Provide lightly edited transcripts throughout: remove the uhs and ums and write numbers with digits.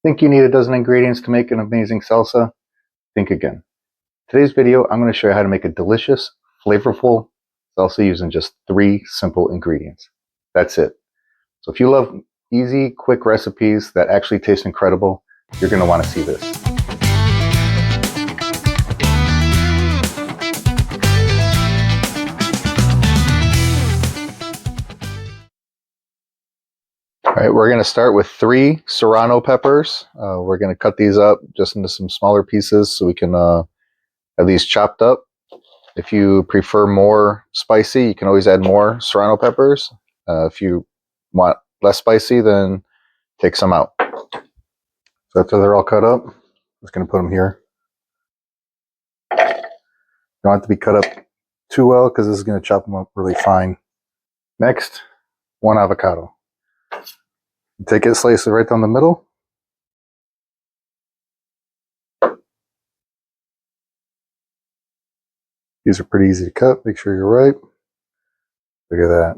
Think you need a dozen ingredients to make an amazing salsa? Think again. Today's video, I'm going to show you how to make a delicious, flavorful salsa using just 3 simple ingredients. That's it. So if you love easy, quick recipes that actually taste incredible, you're going to want to see this. All right, we're going to start with 3 serrano peppers. We're going to cut these up just into some smaller pieces so we can have these chopped up. If you prefer more spicy, you can always add more serrano peppers. If you want less spicy, then take some out. So after they're all cut up, I'm just going to put them here. You don't have to be cut up too well because this is going to chop them up really fine. Next, 1 avocado. Take it, slice it right down the middle. These are pretty easy to cut. Make sure you're right. Look at that.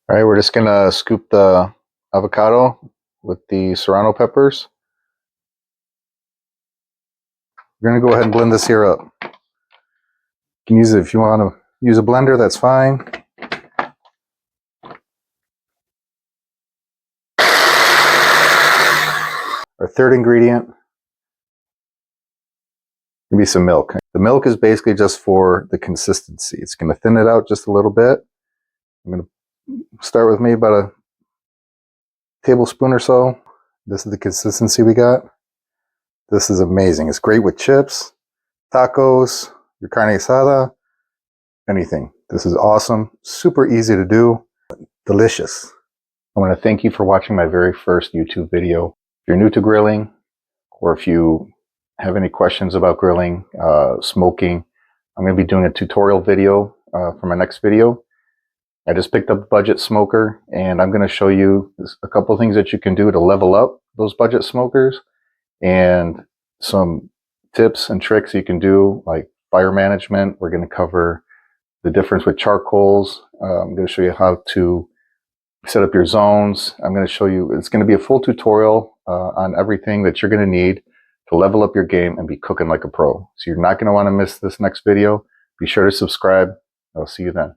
All right, we're just going to scoop the avocado with the serrano peppers. We're going to go ahead and blend this here up. You can use it if you want to use a blender, that's fine. Our third ingredient can be some milk. The milk is basically just for the consistency. It's going to thin it out just a little bit. I'm going to start with maybe about a tablespoon or so. This is the consistency we got. This is amazing. It's great with chips, tacos, your carne asada, anything. This is awesome. Super easy to do. Delicious. I want to thank you for watching my very first YouTube video. If you're new to grilling, or if you have any questions about grilling, smoking, I'm going to be doing a tutorial video for my next video. I just picked up a budget smoker, and I'm going to show you a couple things that you can do to level up those budget smokers, and some tips and tricks you can do, like fire management. We're going to cover the difference with charcoals. I'm going to show you how to set up your zones. I'm going to show you, it's going to be a full tutorial on everything that you're going to need to level up your game and be cooking like a pro. So you're not going to want to miss this next video. Be sure to subscribe. I'll see you then.